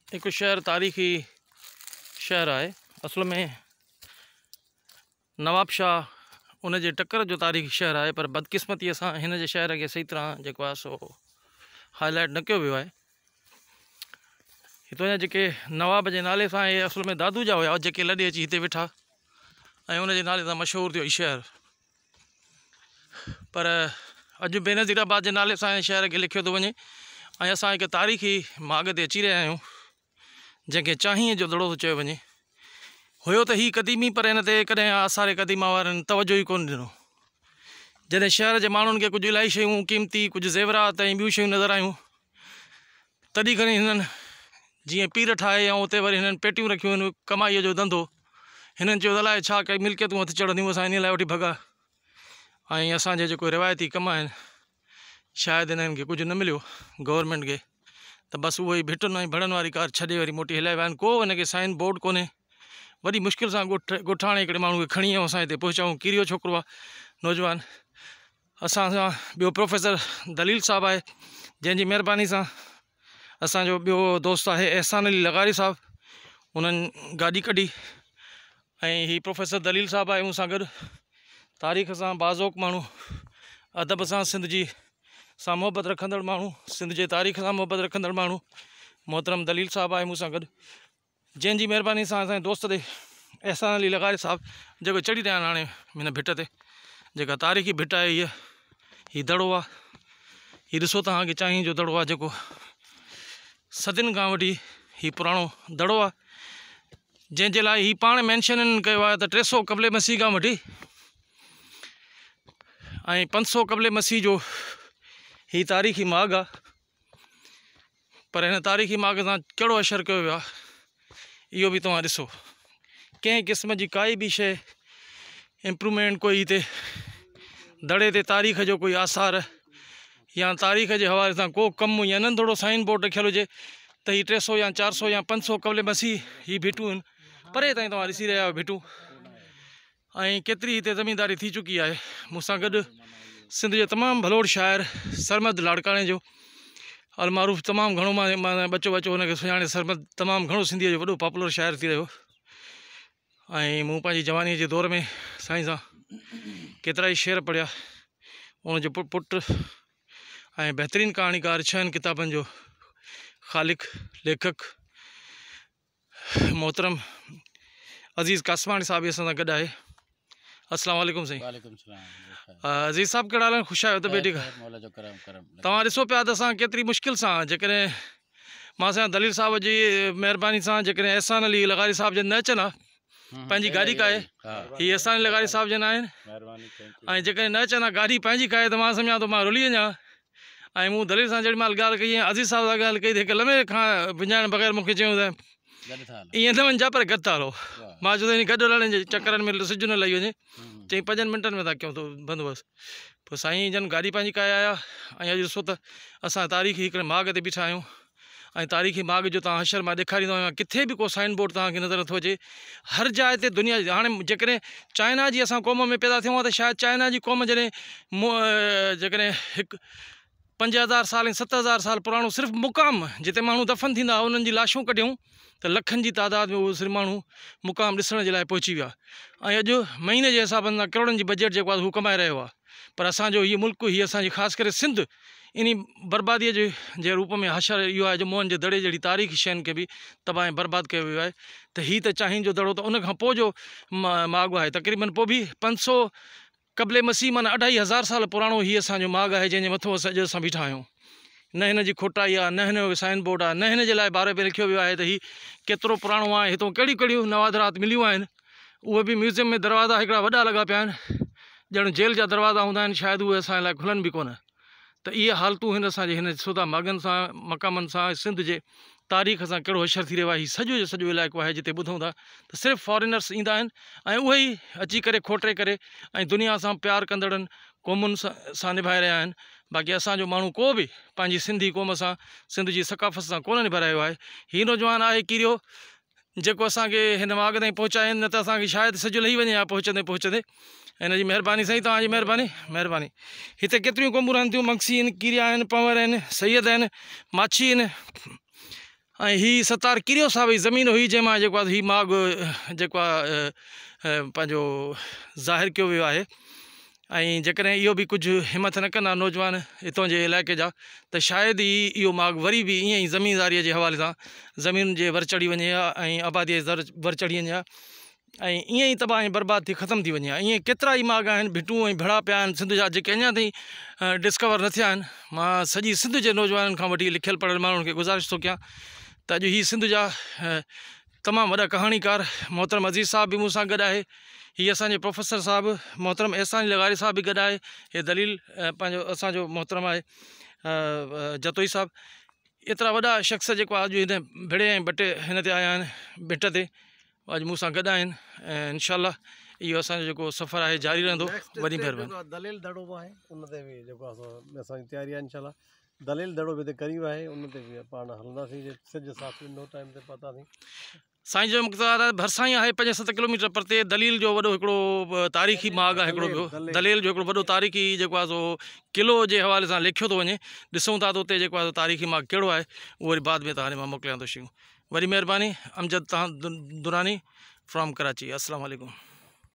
एक शहर तारीख़ी शहर है। असल में नवाब शाह उन जे टक्कर जो तारीख़ी शहर है, पर बदकिस्मती सां हिन जे शहर के सही तरह जो आहे सो हाईलाइट न कयो वियो आहे। हितां जा जेके नवाब जे नाले सां इहे असल में दादू जा हुआ जेके लॾे अची हिते वेठा ऐं उन जे नाले सां मशहूरु थियो शहर। पर अॼु बेनज़ीराबाद जे नाले सां शहर खे लिखियो थो वञे ऐं असां हिकु तारीख़ी माॻ ते अची रहिया आहियूं जंहिंखे चाहीअ जो दड़ो थो चयो वञे। हुयो त हीउ क़दीमी, पर हिन ते कॾहिं आसारे क़दीमा वारनि तवजो ई कोन ॾिनो। जॾहिं शहर जे माण्हुनि खे कुझु इलाही शयूं क़ीमती, कुझु ज़ेवरात ऐं ॿियूं शयूं नज़र आयूं, तॾहिं खणी हिननि जीअं पीर ठाहे ऐं उते वरी हिननि पेटियूं रखियूं आहिनि कमाईअ जो धंधो। हिननि चयो अलाए छा काई मिल्कियतूं हथु चढ़ंदियूं, असां इन लाइ वठी भॻा। ऐं असांजे जेको रिवायती कम आहिनि शायदि हिननि खे कुझु न मिलियो गवर्नमेंट खे, त बसि उहो ई भिटुनि ऐं भड़नि वारी कार छॾे वरी मोटी हलाए विया आहिनि। को हिनखे साइन बोर्ड कोन्हे। वॾी मुश्किल सां ॻोठाणे हिकिड़े माण्हू खे खणी असां हिते पहुचाऊं। किरियो छोकिरो आहे, नौजवान। असां सां ॿियो प्रोफेसर दलील साहब आहे, जंहिंजी महिरबानी सां असांजो ॿियो दोस्त आहे एहसान अली लगारी साहब, उन्हनि गाॾी कढी। ऐं हीअ प्रोफेसर दलील साहब आहे मूं सां गॾु, तारीख़ सां बाज़ोक़ माण्हू, अदब सां सिंध जी सां मुहबत रखंदड़ माण्हू, सिंध जे तारीख़ सां मुहबत रखंदड़ माण्हू मोहतरम दलील साहब आहे मूं सां गॾु, जंहिंजी महिरबानी सां असांजे दोस्त ते एहसान अली लगारी साहब जेको चढ़ी रहिया आहिनि हाणे हिन भिट ते, जेका तारीख़ी भिट आहे हीअ दड़ो आहे। हीअ ॾिसो तव्हांखे चाहीं जो दड़ो आहे, जेको सदियुनि खां वठी हीअ पुराणो दड़ो आहे, जंहिंजे लाइ हीअ पाण मैंशन कयो आहे त 300 क़ब्ले मसीह खां वठी ऐं 500 क़ब्ले मसीह जो हीअ तारीख़ी माॻ आहे। पर हिन तारीख़ी माॻ सां कहिड़ो असरु कयो वियो आहे इहो बि तव्हां ॾिसो। कंहिं क़िस्म जी काई बि शइ इम्प्रूवमेंट कोई हिते दड़े ते तारीख़ जो कोई आसार या तारीख़ जे हवाले सां को कमु या नंढिड़ो साइन बोर्ड रखियलु हुजे त हीअ 300 या 400 या 500 क़ब्ले मसीह हीअ भिटूं आहिनि। परे ताईं तव्हां ॾिसी रहिया आहियो भिटूं। ऐं केतिरी हिते ज़मीनदारी थी चुकी आहे। मूंसां गॾु सिंध जो तमामु भलोड़ शाइर सरमद लाड़काणे जो अलमारूफ़ तमामु घणो, मां बचो हुनखे सुञाणे। सरमद तमामु घणो सिंधीअ जो वॾो पॉपुलर शाइर थी रहियो। ऐं मूं पंहिंजी जवानीअ जे दौर में साईं सां केतिरा ई शेर पढ़िया। उनजो पुटु ऐं बहितरीनु कहाणीकार, 6 किताबनि जो ख़ालिक़ लेखक मोहतरम अज़ीज़ कासवाणी साहब बि असां सां गॾु आहे। अस्सलाम वालेकुम साईं। अज़ीज़ साहब कहिड़ा हाल आहिनि? ख़ुशि आहियो? तबियत ठीकु आहे? तव्हां ॾिसो पिया त असां केतिरी मुश्किल सां, जेकॾहिं मां असांजा दलील साहब जी महिरबानी सां, जेकॾहिं एहसान अली लगारी साहब जन न अचनि हा पंहिंजी गाॾी काए, हीअ एहसान अली लगारी साहब जन आहिनि, ऐं जेकॾहिं न अचनि हा गाॾी पंहिंजी काए त मां सम्झां थो मां रुली वञा। ऐं मूं दलील सां जेॾी महिल ॻाल्हि कई, अज़ीज़ साहब सां ॻाल्हि कई त हिकु लम्हे खां विञाइण बग़ैर मूंखे चयूं त ईअं न वञ जा, पर गॾु था हलो। मां चयो त गॾु हलण जे चकरनि में सिज न लही वञे। चई 5 मिंटनि में था कयूं थो बंदोबस्तु। पोइ साईं जन गाॾी पंहिंजी काए आया। ऐं अॼु ॾिसो त असां तारीख़ी हिकिड़े माॻ ते बीठा आहियूं। ऐं तारीख़ी माॻ जो तव्हां हशर मां ॾेखारींदो आहियां, किथे बि को साइन बोर्ड तव्हांखे नज़र नथो अचे। हर जाइ ते दुनिया जी, हाणे जेकॾहिं चाइना जी असां क़ौम में पैदा थियूं हा त शायदि चाइना जी क़ौम जॾहिं हिकु 5000 साल ऐं 7000 साल पुराणो सिर्फ़ु मुक़ाम जिते माण्हू दफ़न थींदा हुआ उन्हनि जी लाशूं कढियूं त लखनि जी तादाद में उहो सिर्फ़ु माण्हू मुक़ाम ॾिसण जे लाइ पहुची विया। ऐं अॼु महीने जे हिसाब सां करोड़नि जी बजट जेको आहे हू कमाए रहियो आहे। पर असांजो हीअ मुल्क, हीअ असांजी ख़ासि करे सिंध, इन बर्बादीअ जे रूप में हशर इहो आहे जो मोहन जे दड़े जहिड़ी तारीख़ी शयुनि खे बि तबाह ऐं बर्बादु कयो वियो आहे। त हीअ त चाहीनि जो दड़ो, त उनखां पोइ जो माॻ आहे तक़रीबन पोइ बि 500 क़ब्ले मसीह माना 2500 साल पुराणो हीअ असांजो माॻ आहे, जंहिंजे मथां अॼु असां बीठा आहियूं। न हिन जी खोटाई आहे, न हिन जो साइन बोर्ड आहे, न हिन जे लाइ बारे में लिखियो वियो आहे त हीअ केतिरो पुराणो आहे, हितां कहिड़ियूं कहिड़ियूं नवादरात मिलियूं आहिनि। उहे बि म्यूज़ियम में दरवाज़ा हिकिड़ा वॾा लॻा पिया आहिनि, ॼण जेल जा दरवाज़ा हूंदा आहिनि, शायदि उहे असांजे लाइ खुलनि बि कोन। त इहे हालतूं हिन असांजे हिन सुधा माॻनि सां, मक़ामनि सां, सिंध जे तारीख़ सां कहिड़ो असरु थी रहियो आहे। हीअ सॼो जो सॼो इलाइक़ो आहे जिते ॿुधूं था त सिर्फ़ु फॉरेनर्स ईंदा आहिनि ऐं उहे ई अची करे खोटे करे ऐं दुनिया सां प्यारु कंदड़नि क़ौमुनि सां निभाए रहिया आहिनि। बाक़ी असांजो माण्हू को बि पंहिंजी सिंधी क़ौम सां, सिंध जी सक़ाफ़त सां कोन निभारायो आहे। हीअ नौजवान आहे किरियो, जेको असांखे हिन माॻ ताईं पहुचाइनि, न त असांखे शायदि सिजु लही वञे हा पहुचंदे पहुचंदे। हिन जी महिरबानी साईं, तव्हांजी महिरबानी। हिते केतिरियूं क़ौमूं रहनि थियूं, मक्सी आहिनि, किरिया आहिनि, पंवर आहिनि, सैयद आहिनि, माछी आहिनि, ऐं हीअ सतार किरियो सां भई ज़मीन हुई जंहिंमां जेको आहे हीअ माग जेको आहे पंहिंजो ज़ाहिर कयो वियो आहे। ऐं जेकॾहिं इहो बि कुझु हिमत न कंदा नौजवान हितां जे इलाइक़े जा त शायदि ई इहो माग वरी बि ईअं ई ज़मीनदारीअ जे हवाले सां ज़मीन जे वर चढ़ी वञे हा ऐं आबादीअ जे वर चढ़ी वञे हा ऐं ईअं ई तबाह ऐं बर्बाद थी ख़तमु थी वञे हा। ईअं केतिरा ई माग आहिनि, भिटूं ऐं भड़ा पिया आहिनि सिंध जा, जेके अञा ताईं डिस्कवर न थिया आहिनि। मां सॼी सिंध जे नौजवाननि खां वठी लिखियलु पढ़ियलु माण्हुनि खे गुज़ारिश थो कयां त अॼु हीअ सिंध जा तमामु वॾा कहाणीकार मोहतरम अज़ीज़ साहब बि मूंसां गॾु आहे। हीअ असांजे प्रोफेसर साहिबु मोहतरम एहसान लगारी साहब बि गॾु आहे। हे दलील पंहिंजो असांजो मोहतरम आहे जतोई साहब। एतिरा वॾा शख़्स जेको आहे अॼु हिन भिड़े ऐं बटे हिन ते आया आहिनि, भिट ते अॼु मूंसां गॾु आहिनि ऐं इनशाअल्लाह इहो असांजो जेको सफ़र आहे जारी रहंदो। वॾी महिरबानी। दलील दड़ो बि आहे, उन ते बि जेको असांजी तयारी आहे इनशाअल्लाह। दलील दड़ो बि हिते करीब आहे, उन ते बि पाण हलंदासीं सिज साथ नो टाइम ते पहुतासीं। साईं जो मुक़्तदार भरिसां ई आहे 5-7 किलोमीटर परते दलील जो वॾो हिकिड़ो तारीख़ी माग आहे। हिकिड़ो ॿियो दलील जो हिकिड़ो वॾो तारीख़ी जेको आहे सो क़िलो जे हवाले सां लिखियो थो वञे। ॾिसूं था त उते जेको आहे तारीख़ी माग कहिड़ो आहे, उहो वरी बाद में तव्हां मां मोकिलियां थो शयूं। वरी महिरबानी। अमजद तव्हां दुरानी फ्रॉम कराची। अस्सलाम वालेकुम।